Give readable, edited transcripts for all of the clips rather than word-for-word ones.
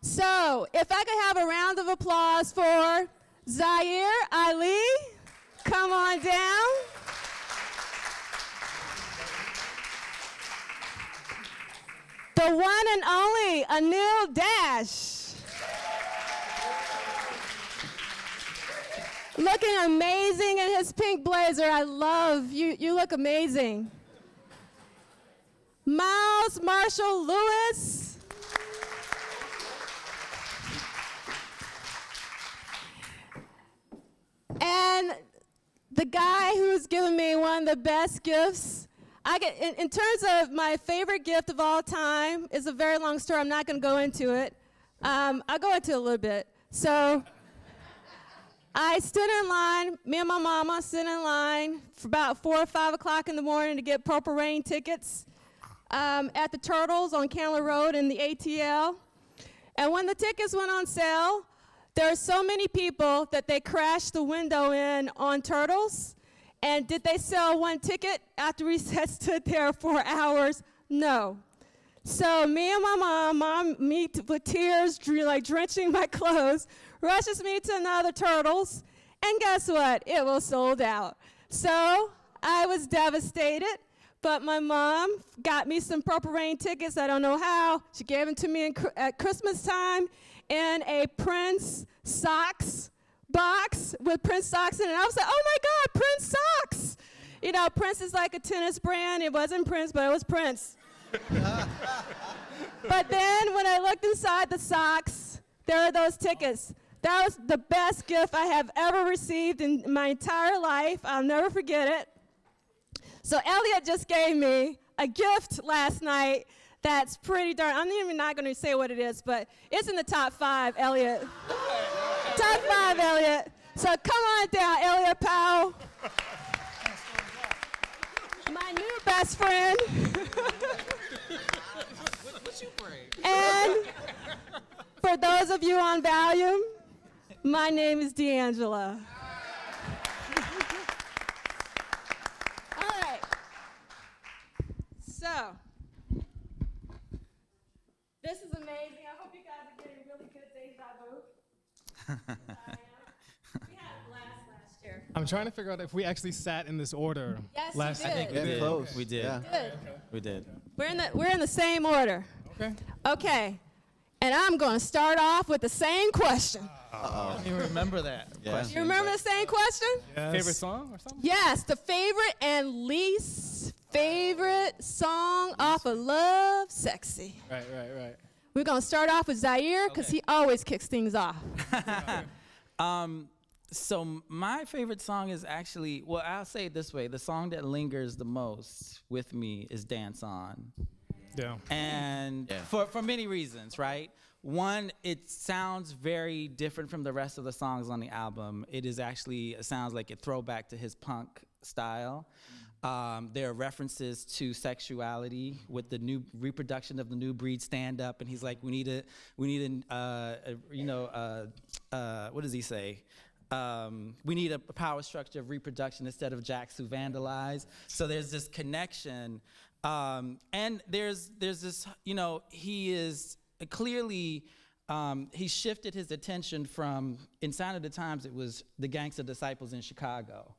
So, if I could have a round of applause for Zaheer Ali, come on down. The one and only Anil Dash. Looking amazing in his pink blazer. I love you. You look amazing. Miles Marshall Lewis. And the guy who's given me one of the best gifts, in terms of my favorite gift of all time, is a very long story. I'm not going to go into it. I'll go into it a little bit. So I stood in line, me and my mama stood in line for about 4 or 5 o'clock in the morning to get Purple Rain tickets at the Turtles on Candler Road in the ATL. And when the tickets went on sale, there are so many people that they crashed the window in on Turtles. And did they sell one ticket after we stood there for hours? No. So me and my mom, me with tears like drenching my clothes, rushes me to another Turtles. And guess what? It was sold out. So I was devastated. But my mom got me some Purple Rain tickets. I don't know how. She gave them to me at Christmas time in a Prince socks box with Prince socks in it. I was like, oh my God, Prince socks. You know, Prince is like a tennis brand. It wasn't Prince, but it was Prince. But then when I looked inside the socks, there are those tickets. That was the best gift I have ever received in my entire life. I'll never forget it. So Elliott just gave me a gift last night that's pretty darn, I'm even not going to say what it is, but it's in the top 5, Elliott. Top 5, Elliott. So come on down, Elliott Powell. My new best friend. And for those of you on volume, my name is D'Angela. So, this is amazing. I hope you guys are getting really good deja vu. We had a blast last year. I'm trying to figure out if we actually sat in this order. Yes, last we did. I think we did. Close. We did. Yeah. Good. We did. We're in the same order. Okay. Okay. And I'm going to start off with the same question. I don't even remember that. Yeah. You remember the same question? Yes. Favorite song or something? Yes, the favorite and least favorite song off of Lovesexy. Right. We're going to start off with Zaheer because he always kicks things off. So my favorite song is actually, well, I'll say it this way. The song that lingers the most with me is Dance On. Yeah. And for many reasons, right? One, it sounds very different from the rest of the songs on the album. It sounds like a throwback to his punk style. There are references to sexuality with the new reproduction of the new breed stand up, and he's like, we need what does he say? We need a power structure of reproduction instead of jacks who vandalize. So there's this connection. And there's this, he is clearly, he shifted his attention from, in Sign of the Times, it was the Gangsta Disciples in Chicago.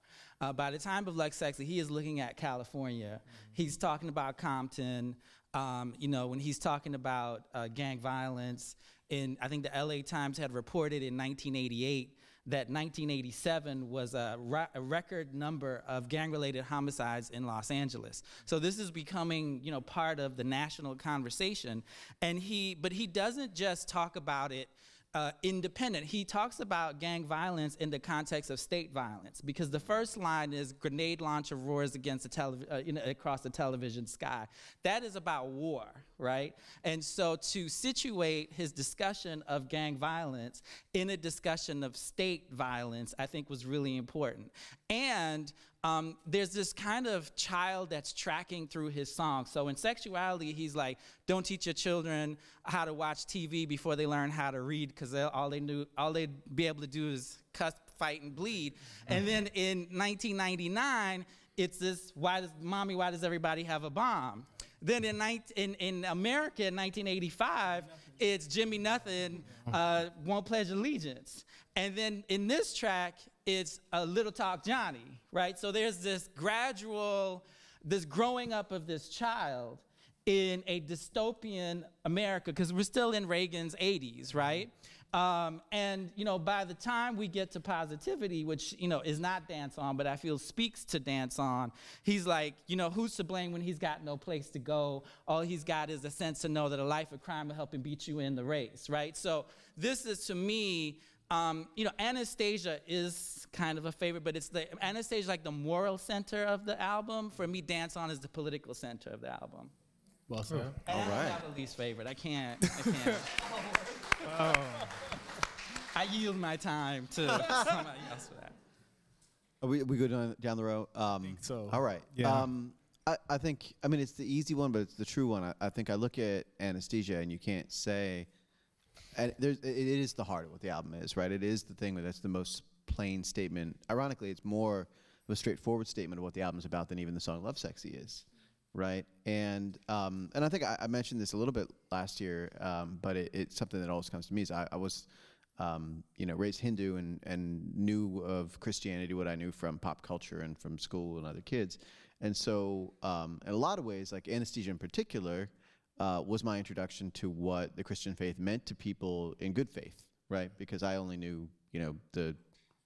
By the time of Lovesexy, he is looking at California. He's talking about Compton, when he's talking about gang violence. I think the LA Times had reported in 1988 that 1987 was a record number of gang-related homicides in Los Angeles. So this is becoming, part of the national conversation. And but he doesn't just talk about it independent. He talks about gang violence in the context of state violence, because the first line is grenade launcher roars against across the television sky. That is about war, right? And so to situate his discussion of gang violence in a discussion of state violence, I think was really important. And there's this kind of child that's tracking through his songs. So in Sexuality, he's like, don't teach your children how to watch TV before they learn how to read, because all they'd be able to do is cuss, fight, and bleed. And then in 1999, it's this, why does everybody have a bomb? Then in America in 1985, it's Jimmy Nothing, Won't Pledge Allegiance. And then in this track, it's a Little Talk Johnny, right? So there's this gradual, this growing up of this child in a dystopian America, because we're still in Reagan's 80s, right? And, you know, by the time we get to Positivity, which, you know, is not Dance On, but I feel speaks to Dance On, he's like, you know, who's to blame when he's got no place to go? All he's got is a sense to know that a life of crime will help him beat you in the race, right? So this is, to me, you know, Anastasia is kind of a favorite, but it's Anastasia like the moral center of the album. For me, Dance On is the political center of the album. Well said. And All right. I have a least favorite. I can't. Oh. I yield my time to somebody else for that. We go down the row? I think so. All right. Yeah. I think, I mean, it's the easy one, but it's the true one. I think I look at Anesthesia, and you can't say, and it is the heart of what the album is, right? It is the thing that's the most plain statement. Ironically, it's more of a straightforward statement of what the album's about than even the song Lovesexy is, right? And I think I mentioned this a little bit last year, but it's something that always comes to me. Is I was, you know, raised Hindu and knew of Christianity what I knew from pop culture and from school and other kids. And so in a lot of ways, like Anesthesia in particular, was my introduction to what the Christian faith meant to people in good faith, right? Because I only knew, you know, the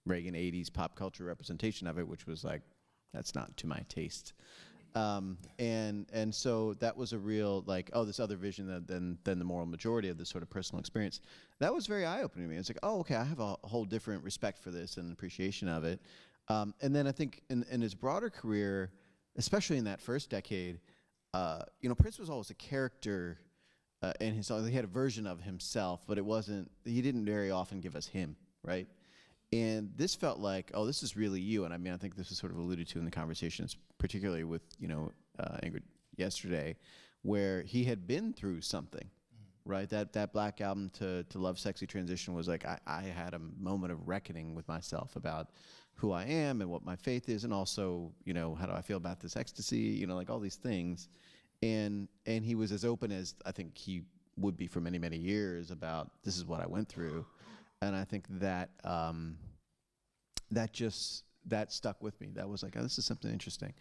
Reagan 80s pop culture representation of it, which was like, that's not to my taste. And so that was a real, like, oh, this other vision than the moral majority of this sort of personal experience. That was very eye-opening to me. It's like, oh, okay, I have a whole different respect for this and appreciation of it. And then I think in his broader career, especially in that first decade, you know, Prince was always a character in his song. He had a version of himself, but he didn't very often give us him, right? And this felt like, oh, this is really you. And I mean, I think this was sort of alluded to in the conversations, particularly with, you know, Ingrid yesterday, where he had been through something, right? That Black Album to Lovesexy transition was like, I had a moment of reckoning with myself about who I am and what my faith is, and also, you know, how do I feel about this ecstasy, you know, like all these things. And he was as open as I think he would be for many, many years about this is what I went through. And I think that that stuck with me. That was like, oh, this is something interesting.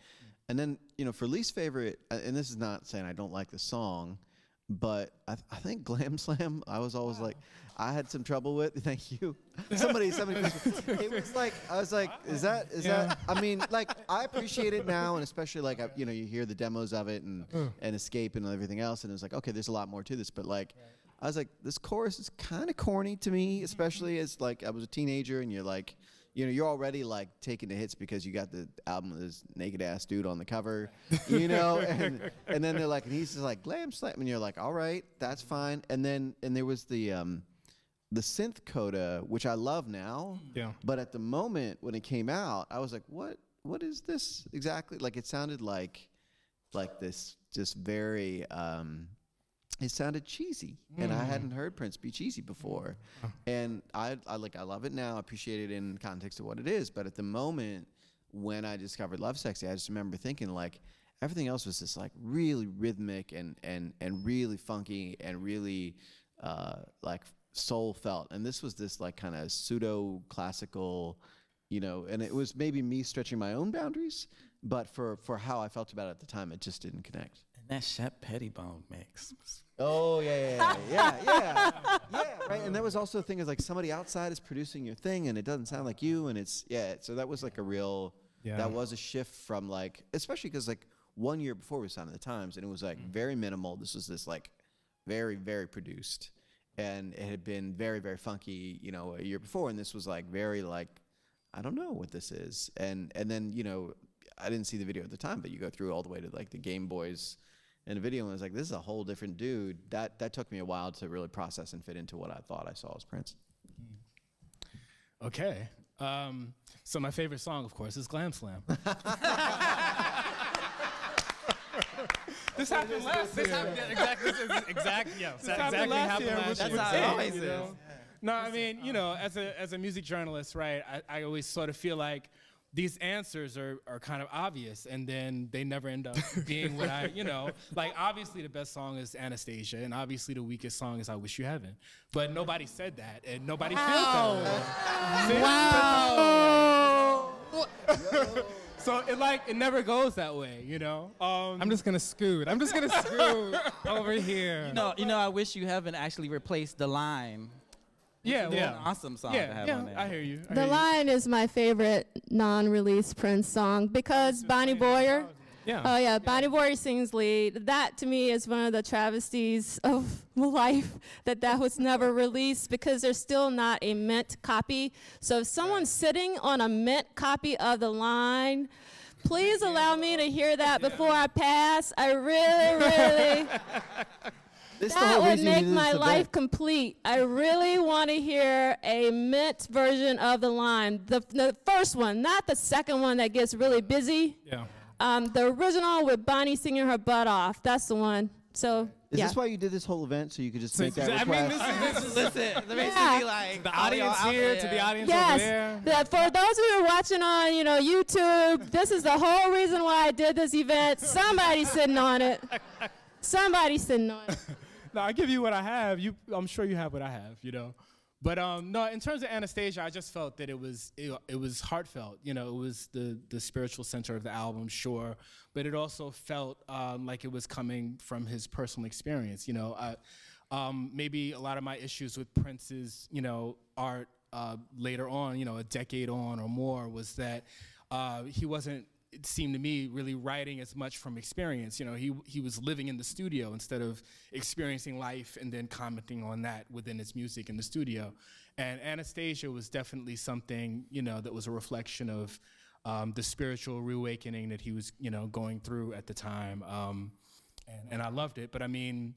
And then, you know, for least favorite, and this is not saying I don't like the song, but I think Glam Slam, I was always like, I had some trouble with. Thank you. Somebody. It was like, I was like, is that? I mean, like, I appreciate it now, and especially like, you know, you hear the demos of it and Escape and everything else, and it's like, okay, there's a lot more to this, but like, I was like, this chorus is kind of corny to me, especially as like I was a teenager, and you're like, you know, you're already like taking the hits because you got the album with this naked ass dude on the cover, you know, and then they're like, and he's just like Glam Slam, and you're like, all right, that's fine. And there was the synth coda, which I love now, but at the moment when it came out, I was like, what is this exactly? Like, it sounded like this just very. It sounded cheesy, and I hadn't heard Prince be cheesy before, and I love it now. I appreciate it in context of what it is, but at the moment when I discovered Lovesexy, I just remember thinking like everything else was just like really rhythmic and really funky and really like soul felt, and this was this like kind of pseudo classical, you know, and it was maybe me stretching my own boundaries, but for how I felt about it at the time, it just didn't connect. That Shep Pettibone mix. Oh, yeah, right. And there was also a thing is like somebody outside is producing your thing, and it doesn't sound like you, and it's, so that was like a real, that was a shift from like, especially because like 1 year before we signed the Times, and it was like very minimal. This was this like very, very produced, and it had been very, very funky, you know, a year before, and this was like very like, I don't know what this is. And then, you know, I didn't see the video at the time, but you go through all the way to like the Game Boys in a video, and I was like, this is a whole different dude. That took me a while to really process and fit into what I thought I saw as Prince. Okay. So my favorite song, of course, is Glam Slam. This happened last year. Exactly happened last year. That's how it always is. No, I mean, you know, as a music journalist, right, I always sort of feel like these answers are kind of obvious, and then they never end up being what I, like obviously the best song is Anastasia, and obviously the weakest song is I Wish You Heaven. But nobody said that, and nobody feels that way. Wow. So it never goes that way, I'm just gonna scoot. I'm just gonna scoot over here. I Wish You Heaven actually replaced The Line. Yeah, An awesome song to have on there. I hear you. The Line is my favorite non-release Prince song because Bonnie Boyer. Yeah. Oh yeah, Bonnie Boyer sings lead. That to me is one of the travesties of life that was never released because there's still not a mint copy. So if someone's sitting on a mint copy of The Line, please allow me to hear that before I pass. I really. That would make my life complete. I really want to hear a mint version of The Line. The first one, not the second one that gets really busy. Yeah. The original with Bonnie singing her butt off. That's the one. So, Is this why you did this whole event, so you could just make that request? I mean, this is Listen, basically like the audience here to the audience over there. Yes. For those who are watching on, YouTube, this is the whole reason why I did this event. Somebody's sitting on it. Somebody's sitting on it. No, I give you what I have. I'm sure you have what I have, But no, in terms of Anastasia, I just felt that it was heartfelt. It was the spiritual center of the album, sure, but it also felt like it was coming from his personal experience. Maybe a lot of my issues with Prince's art later on, a decade on or more, was that he wasn't, it seemed to me, really writing as much from experience. He was living in the studio instead of experiencing life and then commenting on that within his music in the studio. And Anastasia was definitely something, that was a reflection of the spiritual reawakening that he was, going through at the time. And I loved it. But I mean,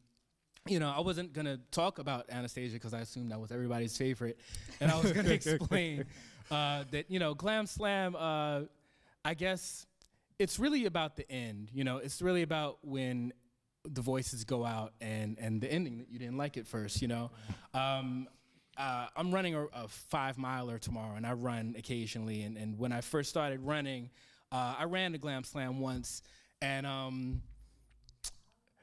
I wasn't going to talk about Anastasia because I assumed that was everybody's favorite. And I was going to explain that, Glam Slam, I guess it's really about the end. It's really about when the voices go out and the ending that you didn't like at first. I'm running a 5-miler tomorrow, and I run occasionally. And when I first started running, I ran the Glam Slam once, and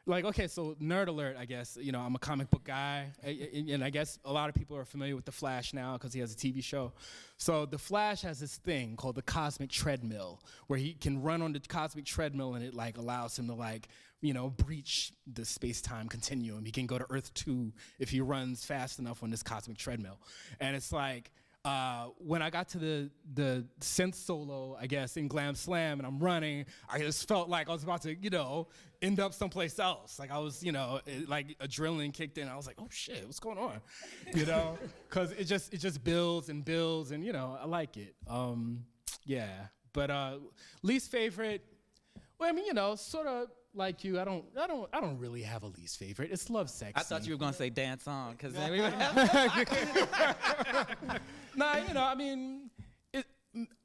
okay, so nerd alert, I guess. I'm a comic book guy, and I guess a lot of people are familiar with The Flash now because he has a TV show. So The Flash has this thing called the cosmic treadmill, where he can run on the cosmic treadmill, and it allows him to breach the space-time continuum. He can go to Earth 2 if he runs fast enough on this cosmic treadmill. And it's when I got to the synth solo, I guess, in Glam Slam, and I'm running, I just felt like I was about to, end up someplace else. I was, adrenaline kicked in. I was like, oh shit, what's going on? Because it just builds and builds, and I like it. Yeah. But least favorite, well, I mean, sort of like you, I don't really have a least favorite. It's Lovesexy. I thought you were gonna say Dance Song, because then we Nah, I mean,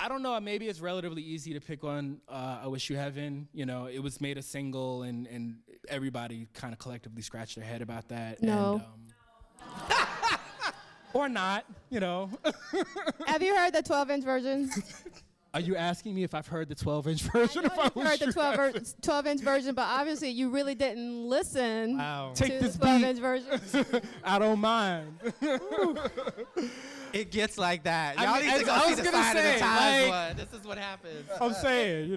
I don't know. Maybe it's relatively easy to pick on I Wish You Heaven. It was made a single, and everybody kind of collectively scratched their head about that. No. And, or not, Have you heard the 12-inch version? Are you asking me if I've heard the 12-inch version? I know you've heard the 12-inch version, but obviously you really didn't listen to Take this the 12-inch version. I don't mind. It gets like that. I Y'all mean, need to go I see was the gonna sign of the say, times one. This is what happens. I'm saying,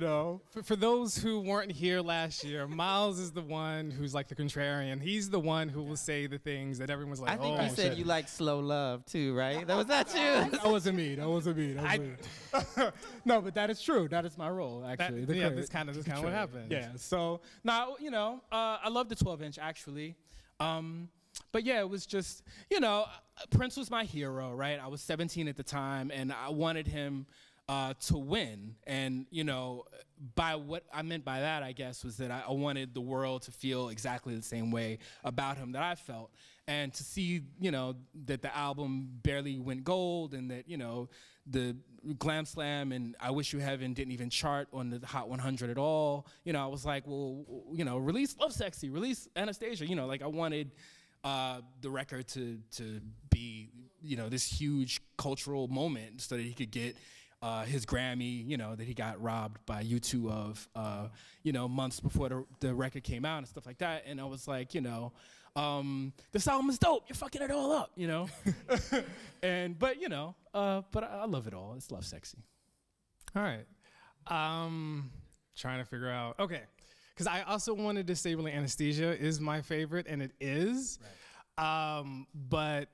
For those who weren't here last year, Miles is the one who's the contrarian. He's the one who will say the things that everyone's like, I think oh, you said shit. you like slow love too, right? Was that you? That wasn't me. No, but that is true. That is my role, actually. That's kind of what happened. Yeah. So now, I love the 12-inch actually. But yeah, it was just, Prince was my hero, right? I was 17 at the time, and I wanted him to win. And, by what I meant by that, I guess, was that I wanted the world to feel exactly the same way about him that I felt. And to see, that the album barely went gold, and that, the Glam Slam and I Wish You Heaven didn't even chart on the Hot 100 at all. I was like, well, release Lovesexy, release Anastasia. I wanted the record to be, this huge cultural moment so that he could get his Grammy, you know, that he got robbed by U2 of, you know, months before the record came out and stuff like that. And I was like, you know, this album is dope. You're fucking it all up, you know. But you know, but I love it all. It's Lovesexy. All right. Trying to figure out. Okay. Because I also wanted to say really Anesthesia is my favorite, and it is. Right. But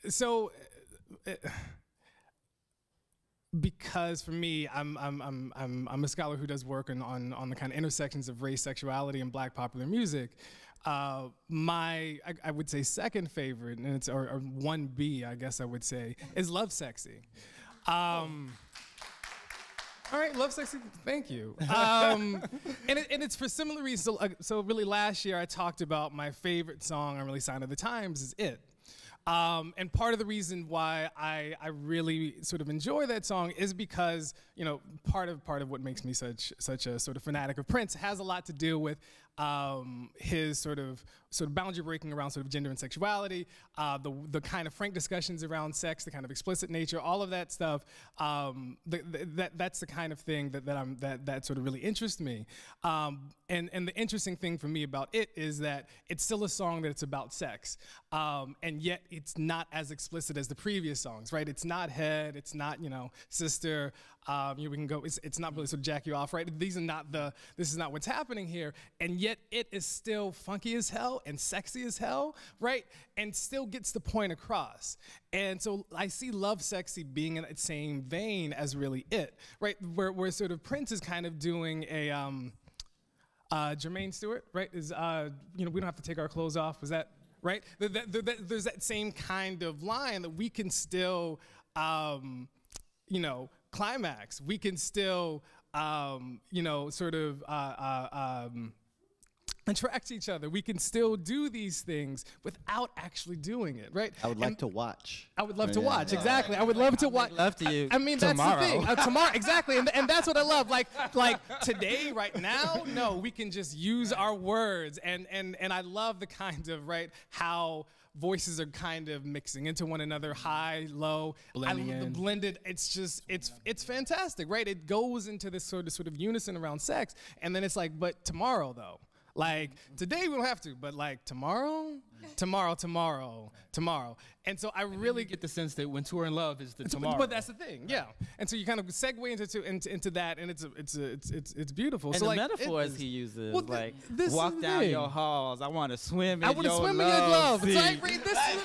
so because for me, I'm a scholar who does work on the kind of intersections of race, sexuality, and Black popular music. I would say second favorite, and it's or 1B, I guess I would say, is Lovesexy. All right, Lovesexy, thank you. And it's for similar reasons. So really last year I talked about my favorite song on Really Sign of the Times is It. And part of the reason why I really sort of enjoy that song is because, you know, part of what makes me such a sort of fanatic of Prince has a lot to do with his sort of boundary breaking around sort of gender and sexuality, the kind of frank discussions around sex, the kind of explicit nature, all of that stuff. That's the kind of thing that sort of really interests me. And the interesting thing for me about it is that it's still a song that's about sex, and yet it's not as explicit as the previous songs, right? It's not head, it's not, you know, sister. We can go. It's not really sort of jack you off, right? This is not what's happening here, and yet it is still funky as hell and sexy as hell, right? And still gets the point across. And so I see Lovesexy being in that same vein as really It, right? Where sort of Prince is kind of doing a Jermaine Stewart, right? Is you know, we don't have to take our clothes off. Was that right? There's that same kind of line that we can still, you know, climax. We can still, you know, sort of attract each other. We can still do these things without actually doing it, right? I would like to watch. I would love to watch, exactly. I would love to watch. Love to you. I mean, tomorrow. That's the thing. Tomorrow, exactly, and that's what I love. Like today, right now, no, we can just use our words, and I love the kind of, right, how voices are kind of mixing into one another, high, low, the blended. It's just, it's fantastic, right? It goes into this sort of unison around sex, and then it's like, but tomorrow though. Like, today we don't have to, but like tomorrow. And so I really get the sense that when Tour in Love is the tomorrow. But that's the thing, yeah. And so you kind of segue into that, and it's beautiful. And so the like, metaphors he uses, well, like, this walk down your halls, I want to swim in your love. I want to swim in your glove. Sea. It's like, right, this is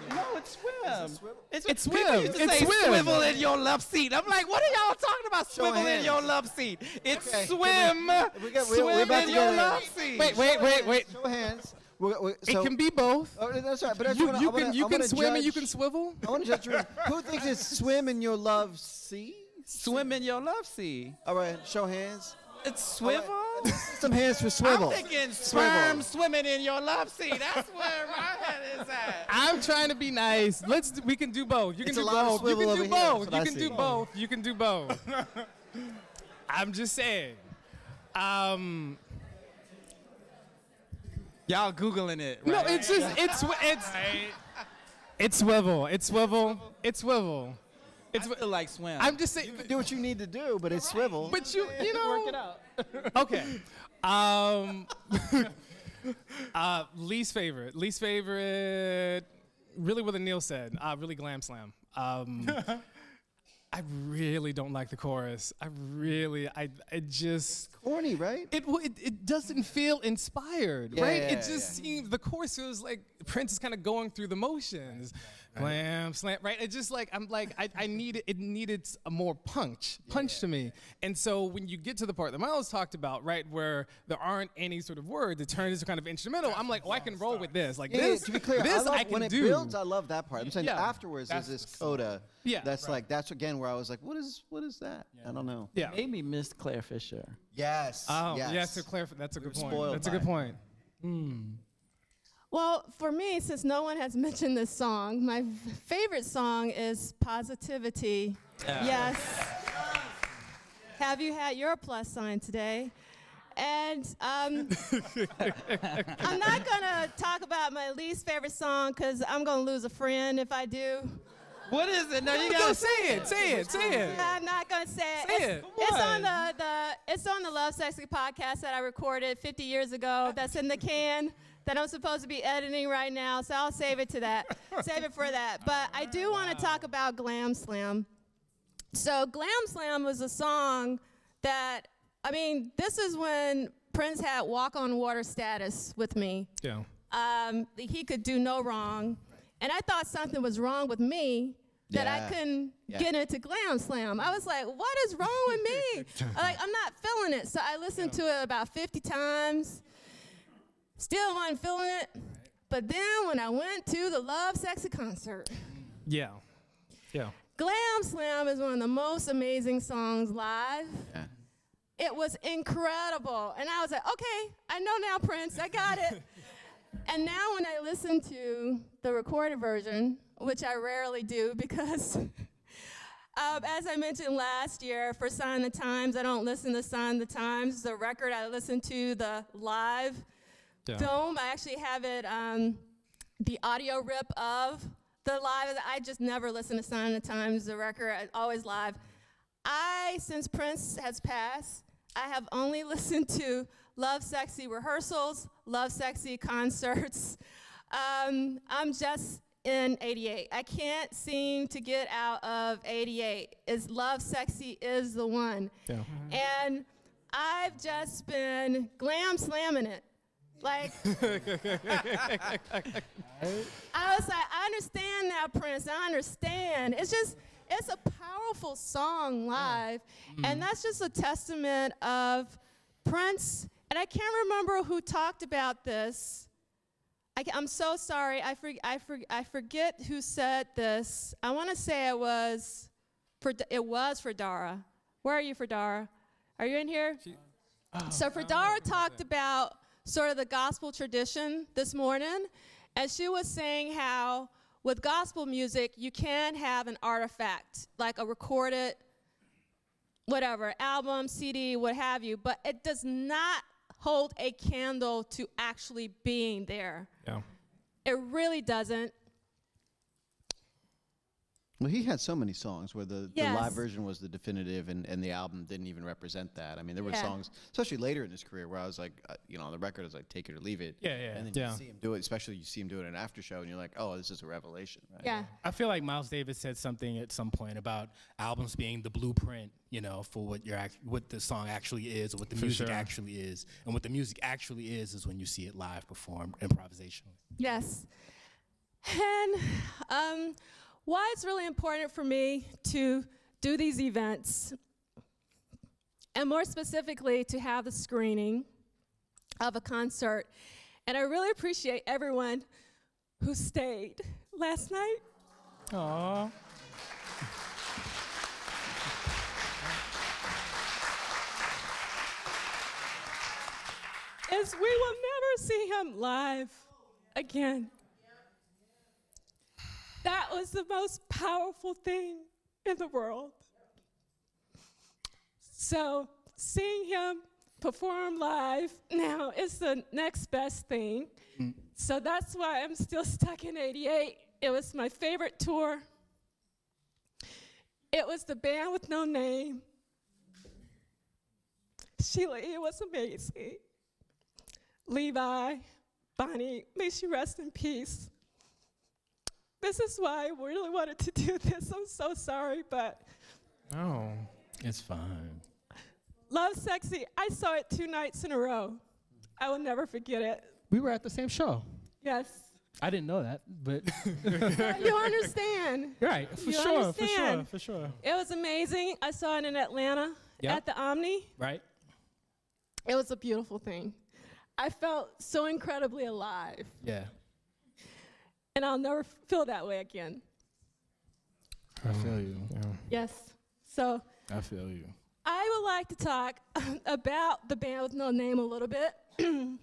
No, it's swim. It's swim. People used to It's say swim. swivel in your love seat. I'm like, what are y'all talking about? Swivel in your love seat. It's swim. Swim in your love seat. Wait. Show hands. It can be both. Oh, that's right. But You can swim and you can swivel. I want to judge. Who thinks it's swim in your love sea? Swim in your love seat. All right, show hands. It's swivel. Right. Some hands for swivel. I'm thinking sperm swimming in your love seat. That's where my head is at. I'm trying to be nice. We can do both. You can do both. You can do both. You can do both. You can do both. I'm just saying. Y'all Googling it, right? No, it's just it's swivel. It's swivel. It's swivel. I feel like swim. I'm just saying. You can do what you need to do, but it's swivel. But you know. Work it out. Okay. Least favorite, really what Anil said, really Glam Slam. I really don't like the chorus. I just... Corny, right? It doesn't feel inspired, right? It just seems, the chorus feels like Prince is kind of going through the motions. Glam, slam, right? It's just like, it needed a more punch to me. And so when you get to the part that Miles talked about, right, where there aren't any sort of words, it turns into kind of instrumental, I'm like, oh, I can roll with this. Like this, to be clear, this I can when it do. builds, I love that part. I'm saying afterwards there's this coda. Yeah. That's again where I was like, what is that? I don't know. Yeah. Made me miss Claire Fisher. Yes. Oh, yes. yeah, so Claire, that's a good point. spoiled That's a by good it. point. Well, for me, since no one has mentioned this song, my favorite song is Positivity. Yes. Have you had your plus sign today? And I'm not going to talk about my least favorite song because I'm going to lose a friend if I do. What is it? No, you Go gotta say it. Say it. Say it. I'm not gonna say it. Say it. It's on the Lovesexy podcast that I recorded 50 years ago. That's in the can that I'm supposed to be editing right now. So I'll save it for that. But I do want to talk about Glam Slam. So Glam Slam was a song that, I mean, this is when Prince had Walk on Water status with me. Yeah. He could do no wrong. And I thought something was wrong with me that I couldn't get into Glam Slam. I was like, what is wrong with me? I'm not feeling it. So I listened to it about 50 times. Still wasn't feeling it. But then when I went to the Lovesexy concert. Yeah. Yeah. Glam Slam is one of the most amazing songs live. Yeah. It was incredible. And I was like, okay, I know now, Prince, I got it. And now when I listen to the recorded version, which I rarely do because, as I mentioned last year, for Sign of the Times, I don't listen to Sign of the Times. The record, I listen to the live film. I actually have it, the audio rip of the live. I just never listen to Sign of the Times, the record, always live. Since Prince has passed, I have only listened to Lovesexy rehearsals, Lovesexy concerts. I'm just in 88. I can't seem to get out of 88. Lovesexy is the one. Yeah. And I've just been glam slamming it. Like, I was like, I understand now, Prince, I understand. It's a powerful song live, and that's just a testament of Prince. And I can't remember who talked about this. I'm so sorry. I forget who said this. I want to say it was for Dara. Where are you, for Dara? Are you in here? So Fredara talked about sort of the gospel tradition this morning, and she was saying how with gospel music you can have an artifact, like a recorded whatever, album, CD, what have you, but it does not hold a candle to actually being there. Yeah. It really doesn't. Well, he had so many songs where the live version was the definitive, and the album didn't even represent that. I mean, there were songs, especially later in his career, where I was like, on the record, I was like, take it or leave it. And then you see him do it, especially you see him do it in an after show, and you're like, oh, this is a revelation. Right? Yeah. I feel like Miles Davis said something at some point about albums being the blueprint, for what the song actually is, or what the music actually is. And what the music actually is when you see it live performed improvisationally. Yes. And why it's really important for me to do these events, and more specifically to have the screening of a concert. And I really appreciate everyone who stayed last night. Aww. As we will never see him live again. That was the most powerful thing in the world. So seeing him perform live now is the next best thing. So that's why I'm still stuck in 88. It was my favorite tour. It was the band with no name. Sheila E. was amazing. Levi, Bonnie, may she rest in peace. This is why I really wanted to do this. I'm so sorry, but. Oh, it's fine. Lovesexy, I saw it 2 nights in a row. I will never forget it. We were at the same show. Yes. I didn't know that, but. You understand. Right, for sure. It was amazing. I saw it in Atlanta at the Omni. Right. It was a beautiful thing. I felt so incredibly alive. Yeah. And I'll never feel that way again. I feel you. Yeah. Yes. So. I feel you. I would like to talk about the band with no name a little bit. And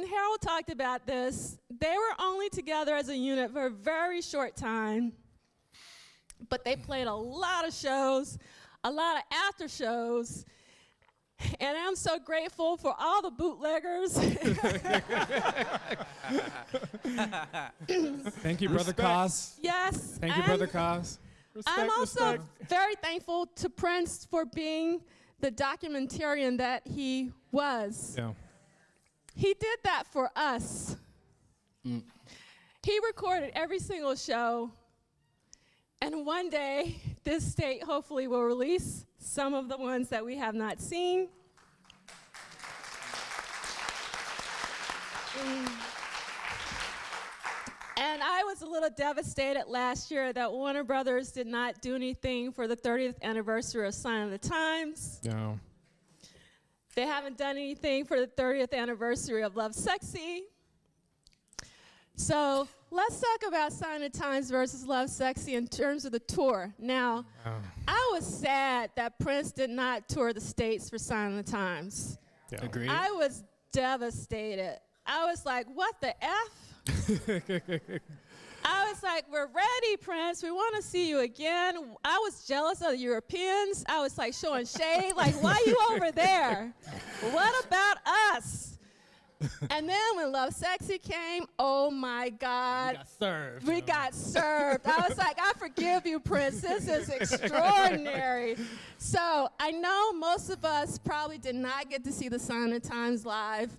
Harold talked about this. They were only together as a unit for a very short time, but they played a lot of shows, a lot of after shows, And I'm so grateful for all the bootleggers. Thank you, Brother Cos. Yes. Thank you, Brother Cos. I'm also very thankful to Prince for being the documentarian that he was. Yeah. He did that for us. He recorded every single show. And one day, this state hopefully will release some of the ones that we have not seen. And I was a little devastated last year that Warner Brothers did not do anything for the 30th anniversary of Sign of the Times. Yeah. They haven't done anything for the 30th anniversary of Lovesexy. So let's talk about Sign of the Times versus Lovesexy in terms of the tour. Now, I was sad that Prince did not tour the States for Sign of the Times. Yeah. Agreed. I was devastated. I was like, what the F? I was like, we're ready, Prince. We want to see you again. I was jealous of the Europeans. I was like showing shade, like, why you over there? What about us? And then when Lovesexy came, oh my God. We got served. We got served. I was like, I forgive you, Prince. This is extraordinary. So I know most of us probably did not get to see the Sign of the Times live.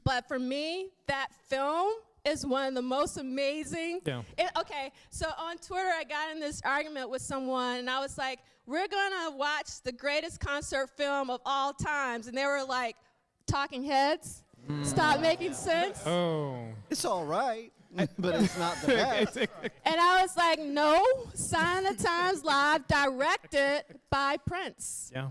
But for me, that film is one of the most amazing. Yeah. Okay, so on Twitter, I got in this argument with someone, and I was like, we're going to watch the greatest concert film of all times. And they were like, Talking Heads. Stop making sense. Oh. It's all right, but it's not the best. And I was like, no, Sign of the Times live, directed by Prince. Yeah.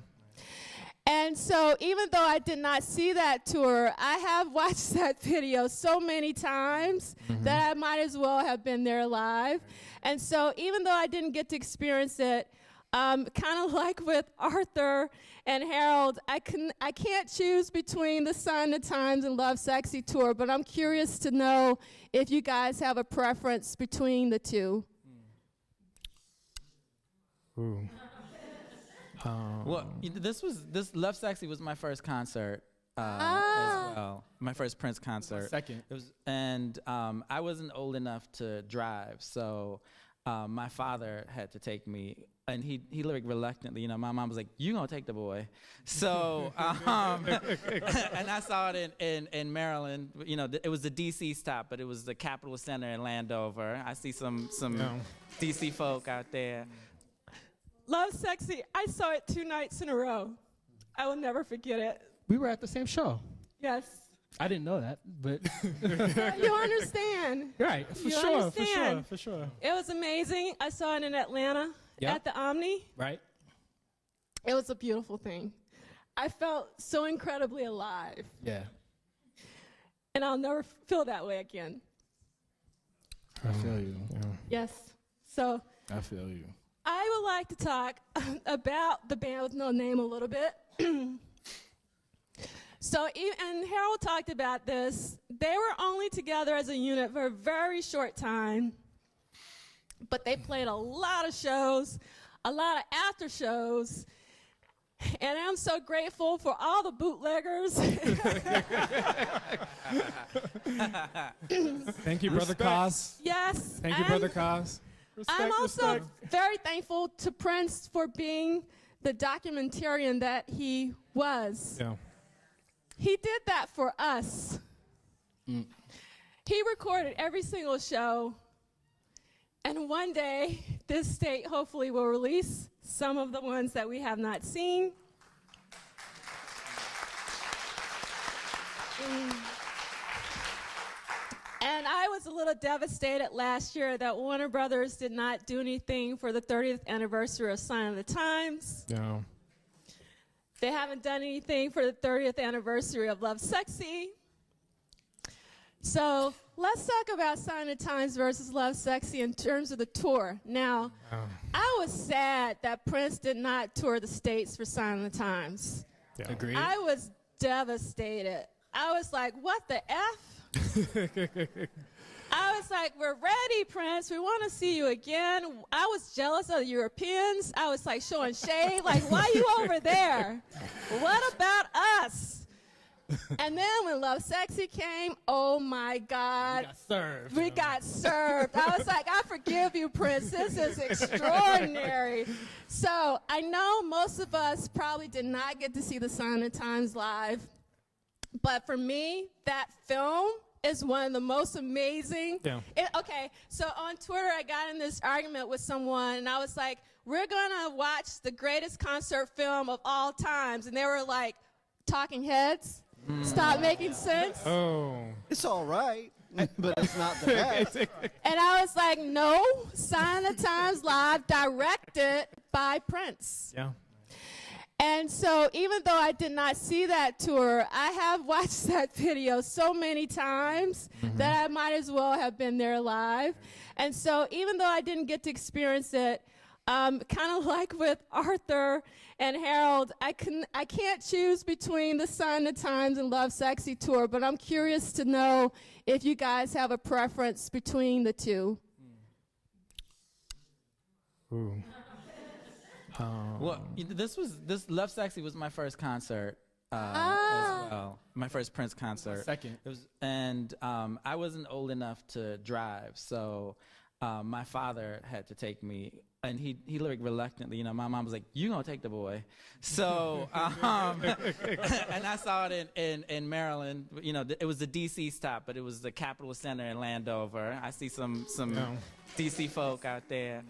And so even though I did not see that tour, I have watched that video so many times that I might as well have been there live. And so even though I didn't get to experience it, kind of like with Arthur and Harold, I can't choose between the Sign of the Times and Lovesexy tour, but I'm curious to know if you guys have a preference between the two. Ooh. Well, this Lovesexy was my first concert as well. My first Prince concert. Second. It was, and I wasn't old enough to drive, so my father had to take me, and he like reluctantly. You know, my mom was like, "You gonna take the boy?" So, and I saw it in Maryland. You know, it was the DC stop, but it was the Capitol Center in Landover. I see some DC folk out there. Lovesexy, I saw it 2 nights in a row. I will never forget it. We were at the same show. Yes. I didn't know that, but You understand. right, for You sure, understand. for sure. It was amazing. I saw it in Atlanta at the Omni. Right. It was a beautiful thing. I felt so incredibly alive. Yeah. And I'll never feel that way again. I feel you. Yes. So I feel you. I would like to talk about the band with no name a little bit. So, and Harold talked about this. They were only together as a unit for a very short time, but they played a lot of shows, a lot of after shows, and I'm so grateful for all the bootleggers. Thank you, Brother Cos. Yes. Thank you, Brother Cos. I'm also very thankful to Prince for being the documentarian that he was. Yeah. He did that for us. He recorded every single show. And one day, this state hopefully will release some of the ones that we have not seen. And I was a little devastated last year that Warner Brothers did not do anything for the 30th anniversary of Sign of the Times. Yeah. They haven't done anything for the 30th anniversary of Lovesexy. So let's talk about Sign of the Times versus Lovesexy in terms of the tour. Now, I was sad that Prince did not tour the States for Sign of the Times. Yeah. Agreed. I was devastated. I was like, what the F? I was like, we're ready, Prince. We want to see you again. I was jealous of the Europeans. I was like showing shade, like, why you over there? What about us? And then when Lovesexy came, oh my God. We got served. We got served. I was like, I forgive you, Prince. This is extraordinary. So I know most of us probably did not get to see the Sign of the Times live. But for me, that film is one of the most amazing. Yeah. Okay, so on Twitter, I got in this argument with someone, and I was like, we're going to watch the greatest concert film of all times. And they were like, Talking Heads. Stop making sense. Oh. It's all right, but it's not the best. And I was like, no, Sign of the Times live, directed by Prince. Yeah. And so even though I did not see that tour, I have watched that video so many times that I might as well have been there live. And so even though I didn't get to experience it, kind of like with Arthur and Harold, I can't choose between the Sign of the Times and Lovesexy tour, but I'm curious to know if you guys have a preference between the two. Ooh. Well, this Lovesexy was my first concert as well. My first Prince concert. Second. It was, and I wasn't old enough to drive, so my father had to take me, and he like reluctantly. You know, my mom was like, "You gonna take the boy?" So, and I saw it in Maryland. You know, it was the D.C. stop, but it was the Capitol Center in Landover. I see some D.C. folk out there,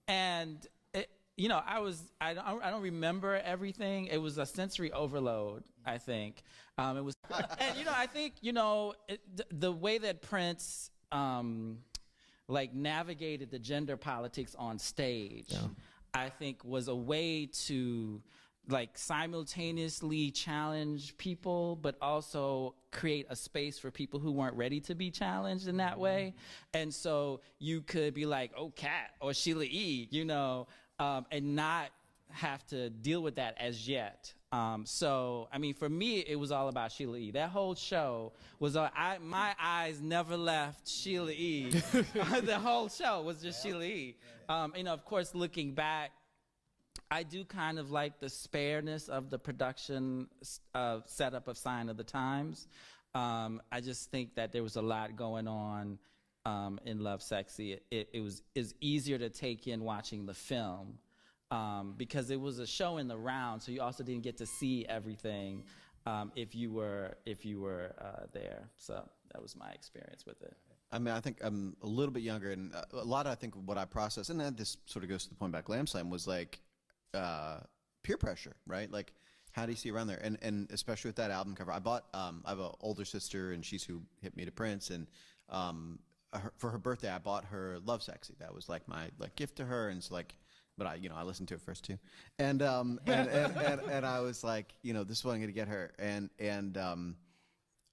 and. You know, I don't remember everything. It was a sensory overload, I think. It was, and you know, I think, you know, the way that Prince like navigated the gender politics on stage, I think was a way to like simultaneously challenge people, but also create a space for people who weren't ready to be challenged in that way. And so you could be like, oh, Kat or Sheila E., you know, and not have to deal with that as yet. So, I mean, for me, it was all about Sheila E. That whole show was, my eyes never left Sheila E. The whole show was just Sheila E. You know, of course, looking back, I do kind of like the spareness of the production setup of Sign of the Times. I just think that there was a lot going on in Lovesexy. Is easier to take in watching the film because it was a show in the round, so you also didn't get to see everything if you were there. So that was my experience with it. I mean, I think I'm a little bit younger, and a lot of, I think, what I processed, and then this sort of goes to the point about Glam Slam, was like peer pressure, right? Like, how do you see around there? And especially with that album cover, I bought, I have an older sister, and she's who hit me to Prince, and for her birthday, I bought her Lovesexy. That was like my gift to her, and it's like, but I listened to it first too, and I was like, this is what I'm gonna get her, and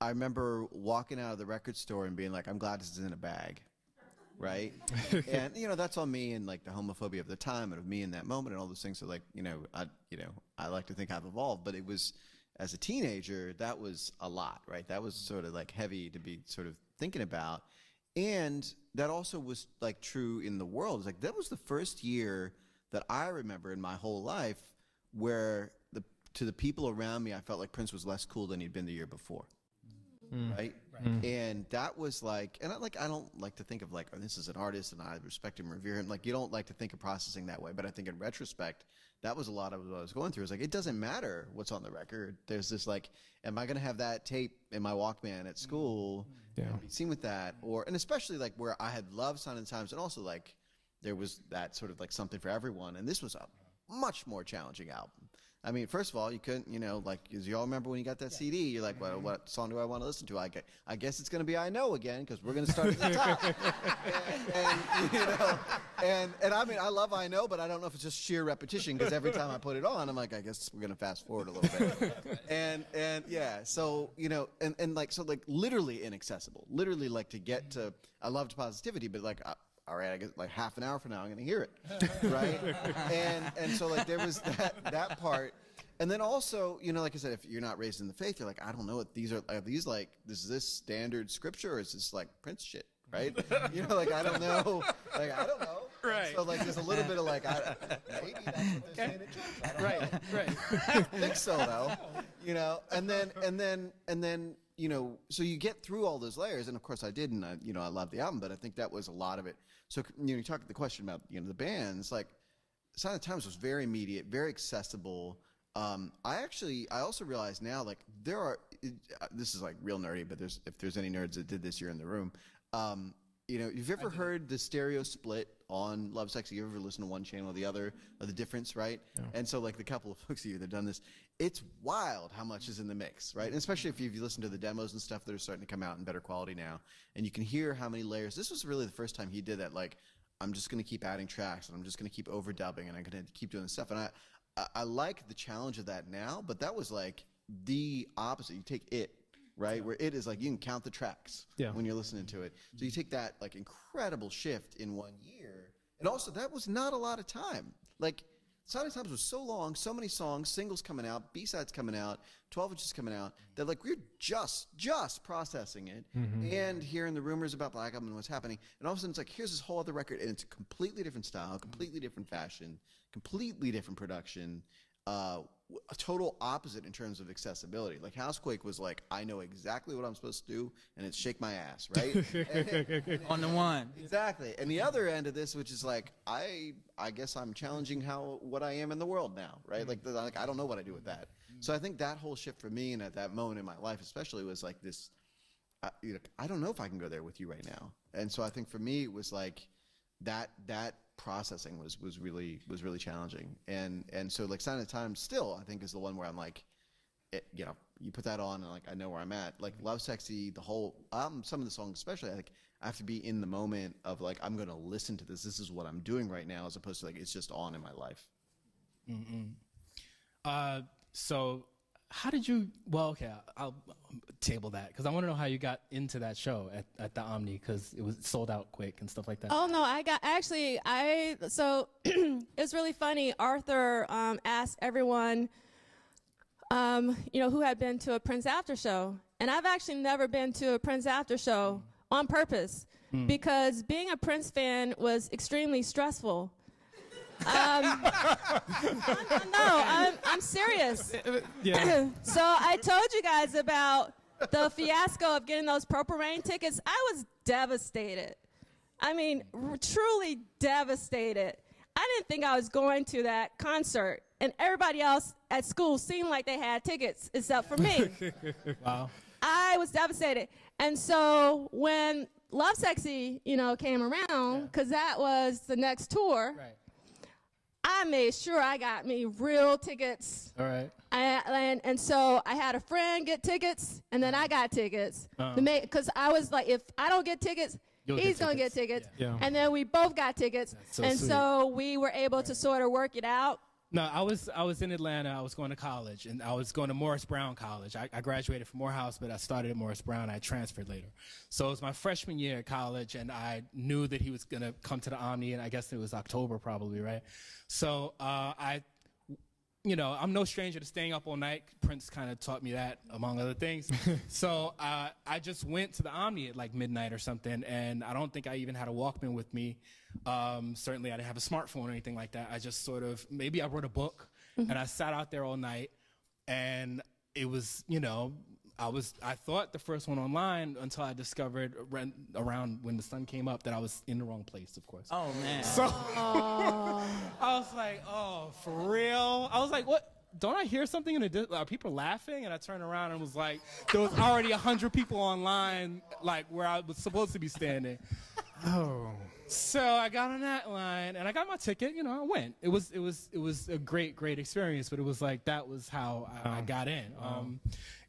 I remember walking out of the record store and being like, I'm glad this is in a bag, right? And that's on me and like the homophobia of the time and of me in that moment and all those things. So like, I like to think I've evolved, but it was, as a teenager, that was a lot, right? That was sort of like heavy to be sort of thinking about. And that also was like true in the world. It was like, that was the first year that I remember in my whole life where to the people around me, I felt like Prince was less cool than he'd been the year before. Right? And that was like, and I don't like to think of like, oh, this is an artist and I respect him, revere him. Like, you don't like to think of processing that way. But I think in retrospect, that was a lot of what I was going through. It's like, it doesn't matter what's on the record. There's this like, am I going to have that tape in my Walkman at school and be seen with that? And especially like where I had loved Sign of the Times, and also like there was that sort of like something for everyone. And this was a much more challenging album. I mean, first of all, you couldn't, like, as you all remember when you got that CD, you're like, well, what song do I want to listen to? I guess it's going to be I Know again, because we're going to start at the top. and I mean, I love I Know, but I don't know if it's just sheer repetition, because every time I put it on, I'm like, I guess we're going to fast forward a little bit. and yeah, so, and like, so like literally inaccessible. Literally like to get to, I loved Positivity, but like, all right, I guess like half an hour from now I'm going to hear it, right? and so like there was that part, and then also like I said, if you're not raised in the faith, you're like, I don't know if these are these like is this standard scripture or is this like Prince shit, right? You know, like I don't know, Right. So like there's a little bit of like, maybe that's what they're saying in church. I don't know. Right. I don't think so though, you know. And then you know, so you get through all those layers, and of course I did, and I love the album, but I think that was a lot of it. So you talk the question about the bands, like Sign of the Times was very immediate, very accessible. I also realize now, like there are, this is like real nerdy, but if there's any nerds that did this, you're in the room. You've ever heard the stereo split on Lovesexy? You ever listen to one channel or the other, or the difference, right? Yeah. And so, like, the couple of folks of you that have done this, it's wild how much is in the mix, right? And especially if you listen to the demos and stuff that are starting to come out in better quality now, and you can hear how many layers. This was really the first time he did that. Like, I'm just going to keep adding tracks, and I'm just going to keep overdubbing, and I'm going to keep doing this stuff. And I like the challenge of that now, but that was like the opposite. You take it. Right, where it is like you can count the tracks when you're listening to it. So you take that like incredible shift in 1 year, and also that was not a lot of time. Like Sign of the Times was so long, so many songs, singles coming out, B-sides coming out, 12 inches coming out, that like we're just processing it and hearing the rumors about Black Album and what's happening, and all of a sudden it's like here's this whole other record, and it's a completely different style, completely different fashion, completely different production. A total opposite in terms of accessibility. Like Housequake was like, I know exactly what I'm supposed to do, and it's shake my ass, right? On the one. Exactly. And the other end of this, which is like, I guess I'm challenging what I am in the world now, right? Like I don't know what I do with that. So I think that whole shift for me, and at that moment in my life especially, was like this, I don't know if I can go there with you right now. And so I think for me, it was like that processing was really challenging, and so like Sign of the Times still I think is the one where I'm like, you put that on and like I know where I'm at. Like Lovesexy, the whole some of the songs especially, like I have to be in the moment of like I'm gonna listen to this. This is what I'm doing right now, as opposed to like it's just on in my life. So how did you? Well, okay, I'll table that because I want to know how you got into that show at the Omni, because it was sold out quick and stuff like that. Oh no, so it's really funny. Arthur asked everyone, who had been to a Prince after show, and I've actually never been to a Prince after show on purpose because being a Prince fan was extremely stressful. No, I'm serious. Yeah. So I told you guys about the fiasco of getting those Purple Rain tickets. I was devastated. I mean, truly devastated. I didn't think I was going to that concert, and everybody else at school seemed like they had tickets except for me. Wow. I was devastated. And so when Lovesexy, came around, because that was the next tour, Right. I made sure I got me real tickets. All right. And so I had a friend get tickets, and then I got tickets. Because I was like, if I don't get tickets, he's going to get tickets. Yeah. And then we both got tickets. So and sweet. so we were able to sort of work it out. No, I was in Atlanta. I was going to college, and I was going to Morris Brown College. I graduated from Morehouse, but I started at Morris Brown. I transferred later. So it was my freshman year at college, and I knew that he was going to come to the Omni, and I guess it was October probably, right? So I'm no stranger to staying up all night. Prince kind of taught me that, among other things. So I just went to the Omni at like midnight or something, and I don't think I even had a Walkman with me. Certainly I didn't have a smartphone or anything like that. I just sort of, maybe I wrote a book, and I sat out there all night, and it was, I thought the first one online until I discovered around when the sun came up that I was in the wrong place, of course. Oh, man. So I was like, oh, for real? I was like, what? Don't I hear something in the distance? Are people laughing? And I turned around and was like, there was already 100 people online, like where I was supposed to be standing. Oh. So I got on that line and I got my ticket. I went. It was a great experience. But it was like that was how I got in.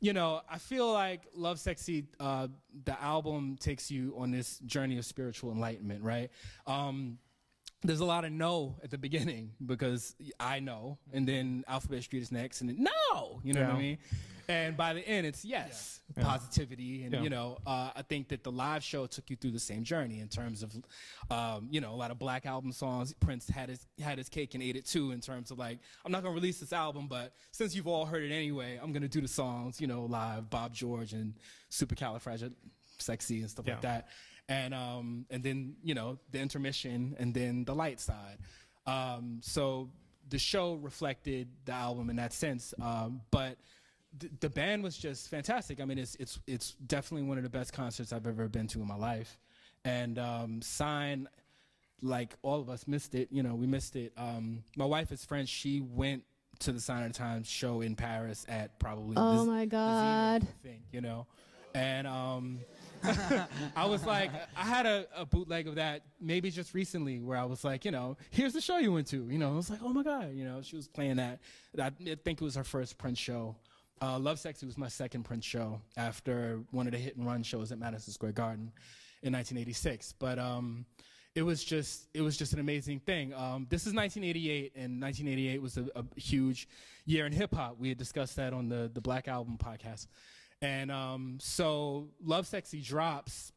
I feel like Lovesexy, the album takes you on this journey of spiritual enlightenment, right? There's a lot of no at the beginning because I know, and then Alphabet Street is next, and then no, you know what I mean? And by the end, it's yes, positivity, and I think that the live show took you through the same journey in terms of, a lot of Black album songs. Prince had his cake and ate it too, in terms of like, I'm not gonna release this album, but since you've all heard it anyway, I'm gonna do the songs, live, Bob George and Supercalifragilisticexpialidocious and stuff like that. and then the intermission, and then the light side. So the show reflected the album in that sense, but the band was just fantastic. I mean, it's definitely one of the best concerts I've ever been to in my life, and Sign, like all of us, missed it. We missed it. My wife is French. She went to the Sign of the Times show in Paris at probably my God, thing, and I was like, I had a bootleg of that maybe just recently where I was like, here's the show you went to. I was like, oh my God, she was playing that. I think it was her first Prince show. Lovesexy was my second Prince show after one of the hit and run shows at Madison Square Garden in 1986. But it was just an amazing thing. This is 1988, and 1988 was a huge year in hip hop. We had discussed that on the Black Album podcast. And so Lovesexy drops.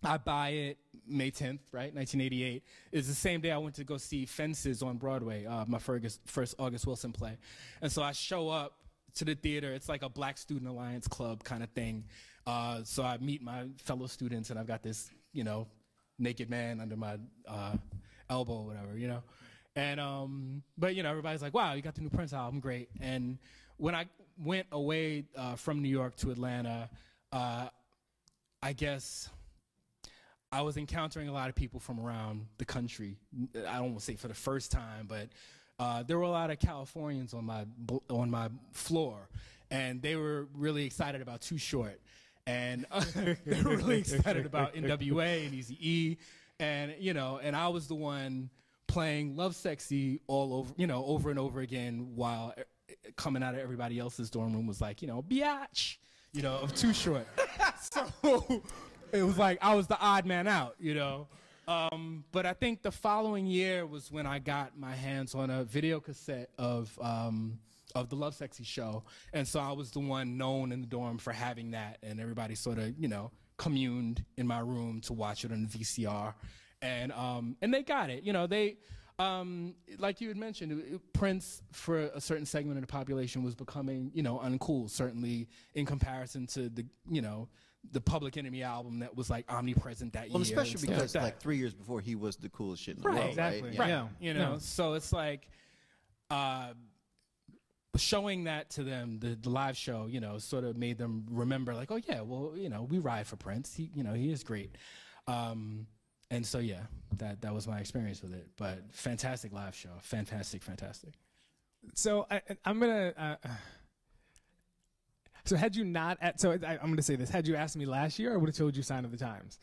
I buy it May 10th, right? 1988. It's the same day I went to go see Fences on Broadway, my first August Wilson play. And so I show up to the theater. It's like a Black Student Alliance club kind of thing. So I meet my fellow students, and I've got this, naked man under my elbow or whatever, And, but, everybody's like, wow, you got the new Prince album, great. And when I went away from New York to Atlanta, I guess I was encountering a lot of people from around the country. I don't want to say for the first time, but there were a lot of Californians on my floor, and they were really excited about Too Short, and they were really excited about NWA and Eazy-E, and and I was the one playing Lovesexy all over, over and over again, while coming out of everybody else's dorm room was like, biatch, of Too Short. So it was like I was the odd man out, But I think the following year was when I got my hands on a video cassette of the Lovesexy show, and so I was the one known in the dorm for having that, and everybody sort of communed in my room to watch it on the VCR, and they got it. They like you had mentioned, Prince for a certain segment of the population was becoming uncool, certainly in comparison to the Public Enemy album that was like omnipresent that year. Well, especially because like 3 years before he was the coolest shit in the world, exactly. right? Yeah. So it's like showing that to them, the live show, sort of made them remember, like, oh yeah, well, we ride for Prince. He is great. And so yeah, that was my experience with it. But fantastic live show, fantastic. So I'm gonna. So had you not, I'm going to say this, had you asked me last year, I would have told you Sign of the Times.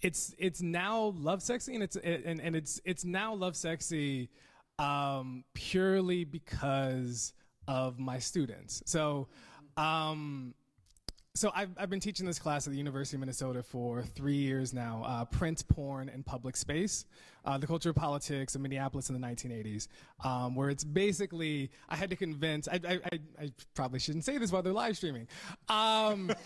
It's now Lovesexy, and it's now Lovesexy purely because of my students. So I've been teaching this class at the University of Minnesota for 3 years now, Print, Porn, and Public Space, the culture of politics of Minneapolis in the 1980s, where it's basically, I had to convince, I probably shouldn't say this while they're live streaming, but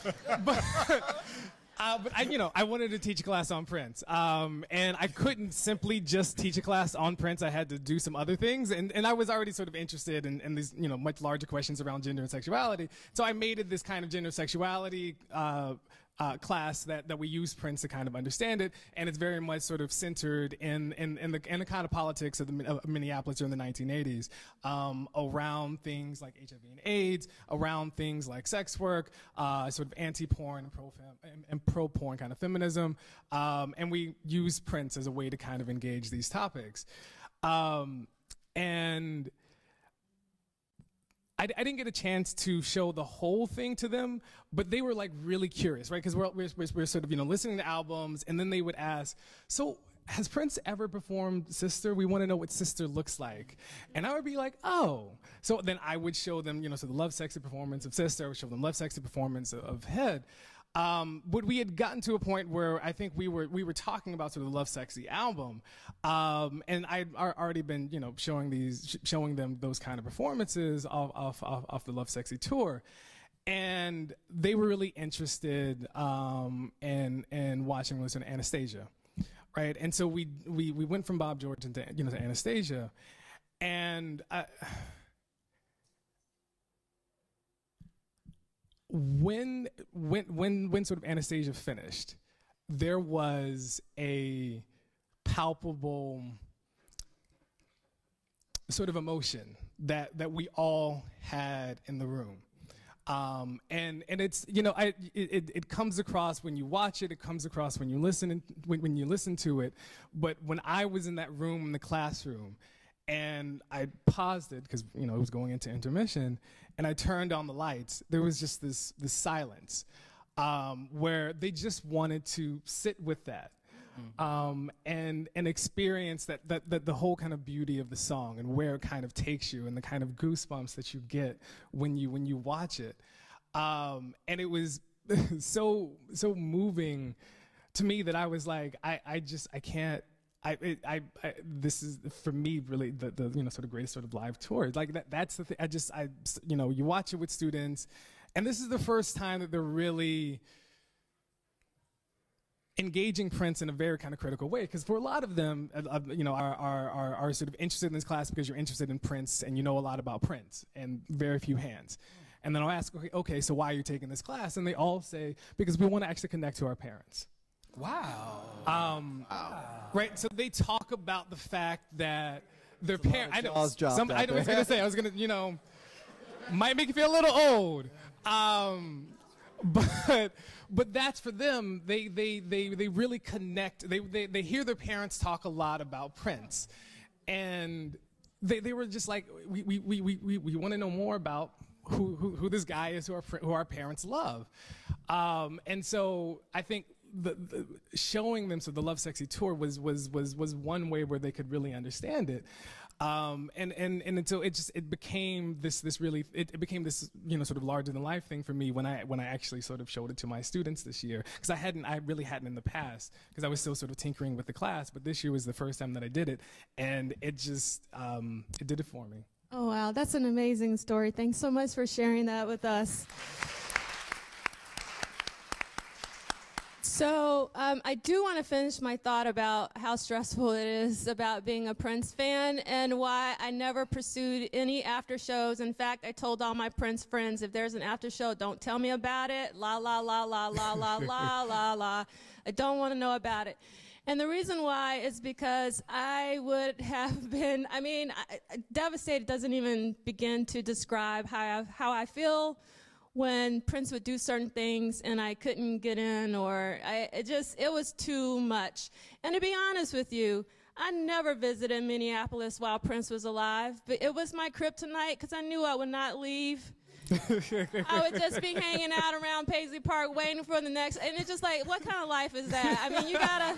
I wanted to teach a class on Prince, and I couldn't simply just teach a class on Prince. I had to do some other things, and I was already sort of interested in these, much larger questions around gender and sexuality. So I made it this kind of gender sexuality class that we use Prince to kind of understand it, and it's very much sort of centered in the kind of politics of Minneapolis during the 1980s, around things like HIV and AIDS, around things like sex work, sort of anti-porn and pro-porn kind of feminism, and we use Prince as a way to kind of engage these topics, and I didn't get a chance to show the whole thing to them, but they were like really curious, right? Because we're sort of listening to albums, and then they would ask, so has Prince ever performed Sister? We want to know what Sister looks like. And I would be like, oh. So then I would show them, so the Lovesexy performance of Sister, I would show them Lovesexy performance of Head. But we had gotten to a point where I think we were talking about sort of the Lovesexy album, and I'd already been showing them those kind of performances off the Lovesexy tour, and they were really interested in watching Listen to Anastasia, right? And so we went from Bob George into to Anastasia, and when sort of Anastasia finished, there was a palpable sort of emotion that we all had in the room. And it's, you know, it comes across when you watch it, it comes across when you listen, when you listen to it. But when I was in that room in the classroom, and I paused it because, you know, it was going into intermission, and I turned on the lights, there was just this silence where they just wanted to sit with that. And experience that the whole kind of beauty of the song and where it kind of takes you and the kind of goosebumps that you get when you watch it. And it was so moving to me that I was like, I can't. This is for me really the you know, sort of greatest sort of live tour. Like that's the thing. You know, you watch it with students, and this is the first time that they're really engaging Prince in a very kind of critical way, because for a lot of them, you know, are sort of interested in this class because you're interested in Prince and you know a lot about Prince, and very few hands. And then I'll ask, okay, so why are you taking this class? And they all say, because we want to actually connect to our parents. Wow. Right, so they talk about the fact that their parents, I know, I was gonna, you know, might make you feel a little old. But that's for them. They really connect. They hear their parents talk a lot about Prince, and they were just like, we want to know more about who this guy is who our parents love, and so I think the showing them, so the Lovesexy tour was one way where they could really understand it. And so it became this became this, you know, sort of larger than life thing for me when I actually sort of showed it to my students this year, because I really hadn't in the past, because I was still sort of tinkering with the class, but this year was the first time that I did it, and it just it did it for me. Oh wow, that's an amazing story. Thanks so much for sharing that with us. So I do want to finish my thought about how stressful it is about being a Prince fan, and why I never pursued any after shows. In fact, I told all my Prince friends, if there's an after show, don't tell me about it. La, la, la, la, la, la, la, la, la. I don't want to know about it. And the reason why is because I would have been, I mean, devastated doesn't even begin to describe how I feel when Prince would do certain things and I couldn't get in, or it was too much. And to be honest with you, I never visited Minneapolis while Prince was alive, but it was my kryptonite because I knew I would not leave. I would just be hanging out around Paisley Park waiting for the next, and it's just like, what kind of life is that? I mean, you gotta.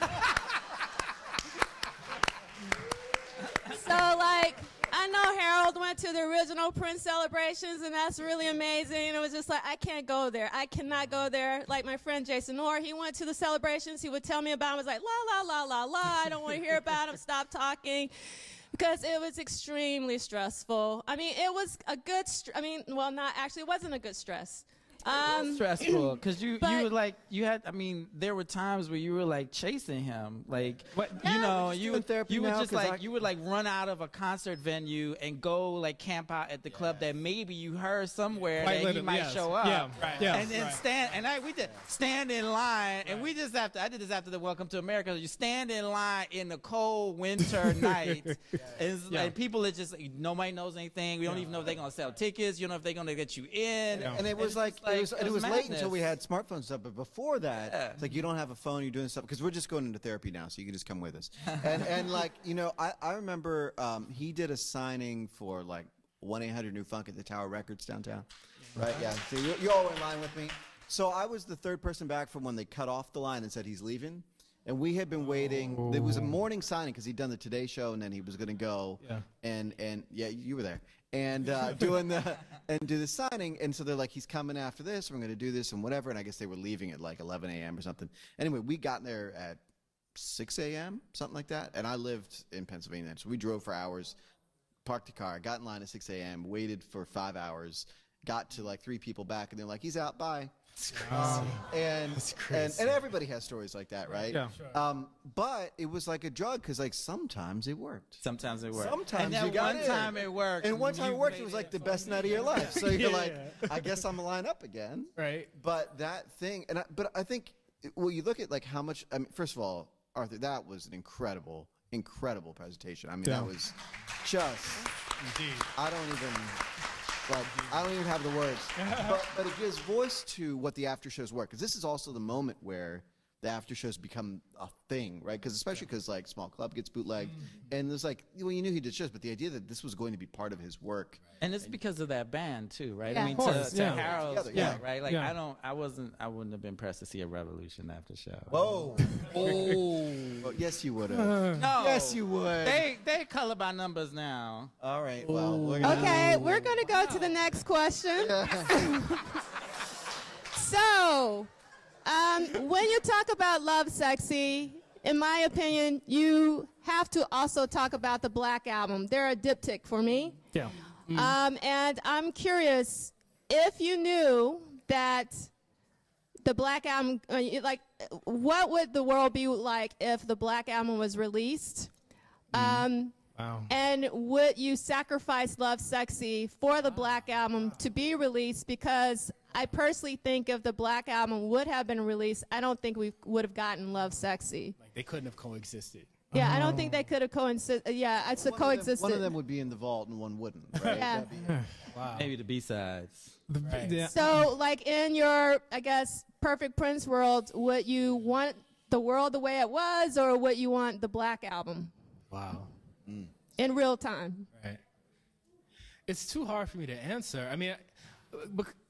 So like, I know Harold went to the original Prince celebrations, and that's really amazing. It was just like, I can't go there. I cannot go there. Like my friend Jason Orr, he went to the celebrations. He would tell me about them. I was like, la, la, la, la, la. I don't want to hear about him. Stop talking. Because it was extremely stressful. I mean, it was a good, well, not actually, it wasn't a good stress. Stressful, because you were like, I mean, there were times where you were like chasing him, like, what, yeah, you know, you would just like, you would like run out of a concert venue and go like camp out at the club that maybe you heard somewhere that he might show up. Yeah, right. Yeah, and then we did stand in line, and we just I did this after the Welcome to America. You stand in line in the cold winter night, and like people are just like, nobody knows anything. We don't even know if they're gonna sell tickets. You don't know if they're gonna get you in. And it was like. It was late until we had smartphones and stuff, but before that, it's like you don't have a phone, you're doing stuff, because we're just going into therapy now, so you can just come with us. And like, you know, I remember he did a signing for like 1-800 New Funk at the Tower Records downtown, right? Yeah, so you're all in line with me. So I was the third person back from when they cut off the line and said he's leaving. And we had been waiting. There was a morning signing because he'd done the Today Show, and then he was going to go. Yeah. And yeah, you were there. And do the signing. And so they're like, he's coming after this. We're going to do this and whatever. And I guess they were leaving at like 11 a.m. or something. Anyway, we got there at 6 a.m., something like that. And I lived in Pennsylvania. So we drove for hours, parked the car, got in line at 6 a.m., waited for 5 hours. got to like 3 people back, and they're like, he's out, bye. That's crazy. And everybody has stories like that, right? Yeah. But it was like a drug because like sometimes it worked. Sometimes it worked. Sometimes and that you got one in. time it worked. And one time you it worked, made it was like the best night of your life. So you're like, I guess I'm gonna line up again. Right. But that thing, but I think, well, you look at like how much. I mean, first of all, Arthur, that was an incredible presentation. I mean, that was just. Indeed. I don't even have the words. but it gives voice to what the after shows were, because this is also the moment where the after shows become a thing, right? Because especially because like Small Club gets bootlegged, and there's like, well, you knew he did shows, but the idea that this was going to be part of his work, and it's because of that band too, right? Yeah. I mean, Of course, to yeah. Harold's Together, point, right? Like I wouldn't have been pressed to see a Revolution after show. whoa, Oh. well, yes, you would have. No. Yes, you would. They color by numbers now. All right, well, we're gonna Okay, we're going to go to the next question. So, when you talk about Lovesexy, in my opinion, you have to also talk about the Black Album. They're a diptych for me. Yeah. And I'm curious if you knew that the Black Album, like, what would the world be like if the Black Album was released? Wow. And would you sacrifice Lovesexy for the Black Album to be released? Because I personally think if the Black Album would have been released, I don't think we would have gotten Lovesexy. Like they couldn't have coexisted. Yeah, I don't think they could have coexisted. Yeah, it's a coexisted. One of them would be in the vault and one wouldn't, right? Yeah. That'd be it. Wow. Maybe the B-sides. Right. Yeah. So, like in your, I guess, perfect Prince world, would you want the world the way it was, or would you want the Black Album Wow. in real time? Right. It's too hard for me to answer. I mean,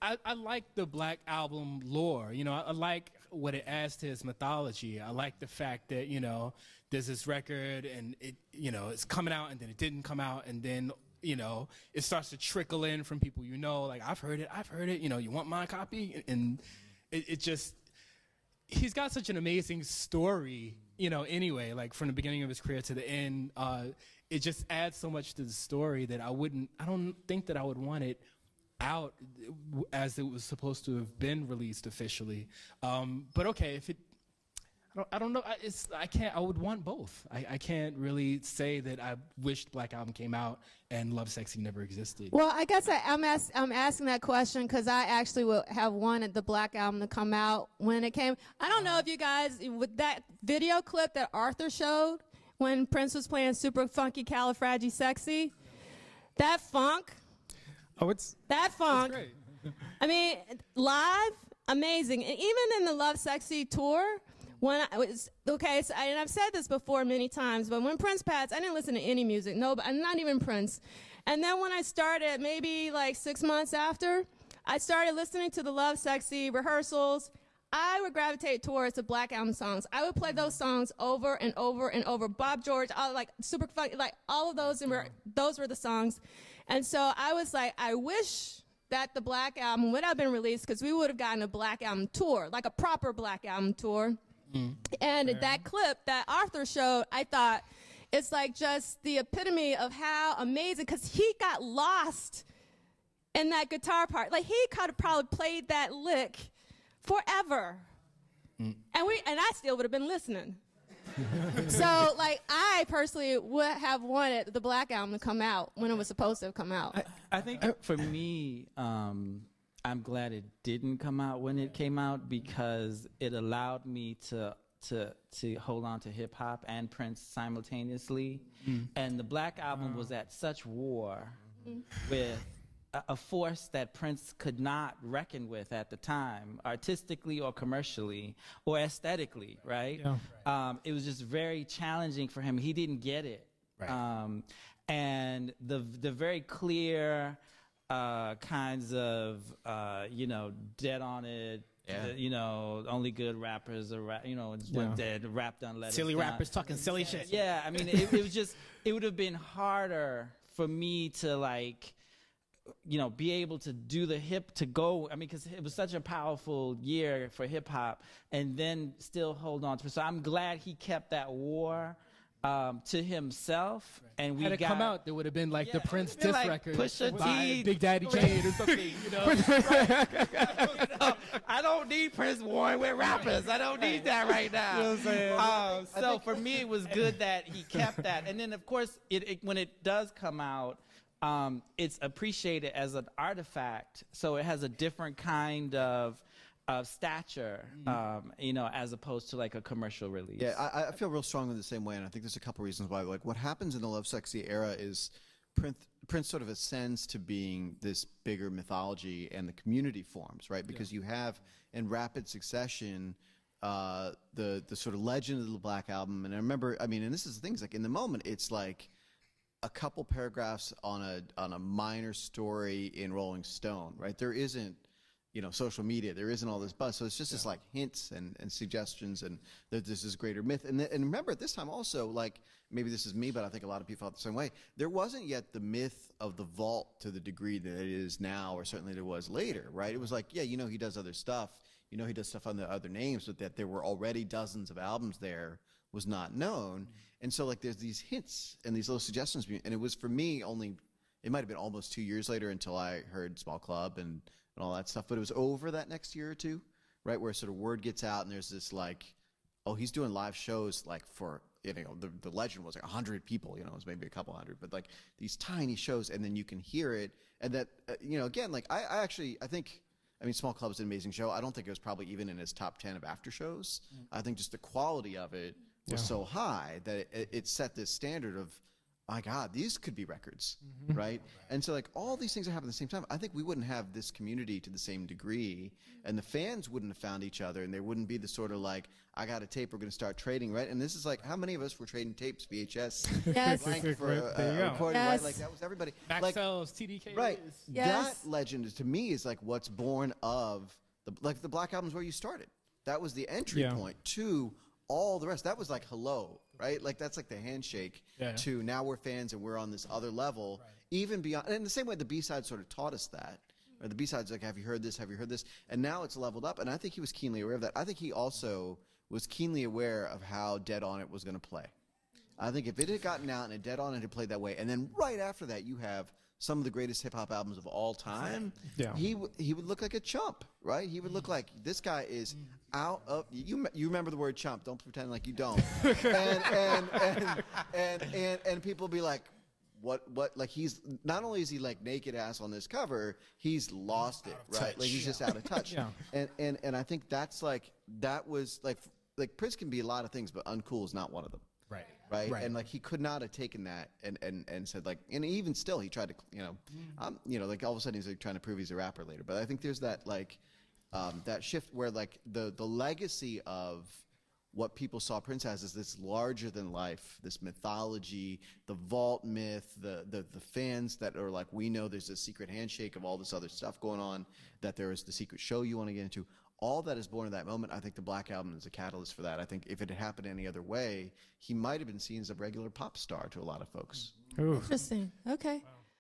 I like the Black Album lore. You know, I like what it adds to his mythology. I like the fact that, you know, there's this record and it, you know, it's coming out and then it didn't come out and then, you know, it starts to trickle in from people you know, like, I've heard it, you know, you want my copy? And it just, he's got such an amazing story, you know, anyway, like from the beginning of his career to the end. It just adds so much to the story that I don't think that I would want it out as it was supposed to have been released officially. But okay, if it, I don't know. I would want both. I can't really say that I wished Black Album came out and Lovesexy never existed. Well, I guess I'm asking that question because I actually would have wanted the Black Album to come out when it came. I don't know if you guys, with that video clip that Arthur showed when Prince was playing Super Funky Califragisexy, that funk. Oh, it's That funk. great. I mean, live, amazing. And even in the Lovesexy tour, when I was, okay, so and I've said this before many times, but when Prince passed, I didn't listen to any music, no, not even Prince. And then when I started, maybe like 6 months after, I started listening to the Lovesexy rehearsals. I would gravitate towards the Black Album songs. I would play those songs over and over and over. Bob George, all, like Super Funky, like all of those, those were the songs. And so I was like, I wish that the Black Album would have been released because we would have gotten a Black Album tour, like a proper Black Album tour. And that clip that Arthur showed, I thought it's like just the epitome of how amazing, because he got lost in that guitar part. Like he could have probably played that lick forever. And I still would have been listening. So, like, I personally would have wanted the Black Album to come out when it was supposed to have come out. I think for me, I'm glad it didn't come out when it came out because it allowed me to hold on to hip hop and Prince simultaneously. And the Black Album was at such war with a force that Prince could not reckon with at the time, artistically or commercially or aesthetically, right? Yeah. It was just very challenging for him. He didn't get it. Right. And the very clear kinds of, you know, dead on it, you know, only good rappers are, you know, dead, rap done, let Silly us down. rappers talking silly shit. Yeah, I mean, it was just, it would have been harder for me to, like, you know, be able to do the I mean, because it was such a powerful year for hip hop, and then still hold on to it. So I'm glad he kept that war to himself, and we Had it got come out, there would have been like the Prince it would've diss been like record Pusha by T, Big Daddy Kane or something. You know, I don't need Prince warring with rappers. I don't need that right now. So for me, it was good that he kept that. And then, of course, when it does come out, it's appreciated as an artifact. So it has a different kind of stature, you know, as opposed to like a commercial release. Yeah, I feel real strongly the same way, and I think there's a couple reasons why. Like, what happens in the Lovesexy era is Prince sort of ascends to being this bigger mythology, and the community forms, right? Because you have, in rapid succession, the sort of legend of the Black Album. And I remember, I mean, and this is the thing, like in the moment, it's like a couple paragraphs on a minor story in Rolling Stone, right? There isn't, you know, social media. There isn't all this buzz. So it's just this like hints and suggestions, and that there's this greater myth. And remember, at this time also, like, maybe this is me, but I think a lot of people felt the same way. There wasn't yet the myth of the vault to the degree that it is now, or certainly there was later, right? It was like, yeah, you know, he does other stuff. You know, he does stuff under other names, but that there were already dozens of albums there was not known. And so, like, there's these hints and these little suggestions. And it was, for me, only, it might have been almost 2 years later until I heard Small Club and all that stuff. But it was over that next year or two, right, where sort of word gets out, and there's this, like, oh, he's doing live shows, like, for, you know, the legend was like 100 people, you know, it was maybe a couple hundred, but, like, these tiny shows, and then you can hear it. And that, you know, again, like, I think, I mean, Small Club is an amazing show. I don't think it was probably even in his top 10 of after shows. I think just the quality of it was so high that it set this standard of, my God, these could be records, right? And so, like, all these things that happen at the same time, I think we wouldn't have this community to the same degree, and the fans wouldn't have found each other, and there wouldn't be the sort of, like, I got a tape, we're going to start trading, right? And this is like, how many of us were trading tapes, VHS, Yes. blank for There you go. recording, Yes. right? Like, that was everybody. Like, Maxell's, TDK. right. Yes. That legend, to me, is like what's born of, the Black Album's where you started. That was the entry point to all the rest. That was like hello, right? Like, that's like the handshake to now we're fans and we're on this other level, even beyond. And in the same way, the B-side sort of taught us that. Or the B-side's like, have you heard this? Have you heard this? And now it's leveled up. And I think he was keenly aware of that. I think he also was keenly aware of how Dead On It was going to play. I think if it had gotten out and Dead On It had played that way, and then right after that you have some of the greatest hip-hop albums of all time, he would look like a chump, right? He would look like, this guy is out of, you remember the word chump, don't pretend like you don't. and people be like, what, like, he's, not only is he like naked ass on this cover, he's lost it, right? Like, he's just out of touch. And I think that's like, that was like Prince can be a lot of things, but uncool is not one of them. Right. And like, he could not have taken that and said, like, and even still he tried to, you know, like, all of a sudden he's like trying to prove he's a rapper later. But I think there's that, like, that shift where, like, the legacy of what people saw Prince as is this larger than life, this mythology, the vault myth, the fans that are like, we know there's a secret handshake of all this other stuff going on, that there is the secret show you want to get into. All that is born in that moment. I think the Black Album is a catalyst for that. I think if it had happened any other way, he might have been seen as a regular pop star to a lot of folks. Interesting. Okay. Wow.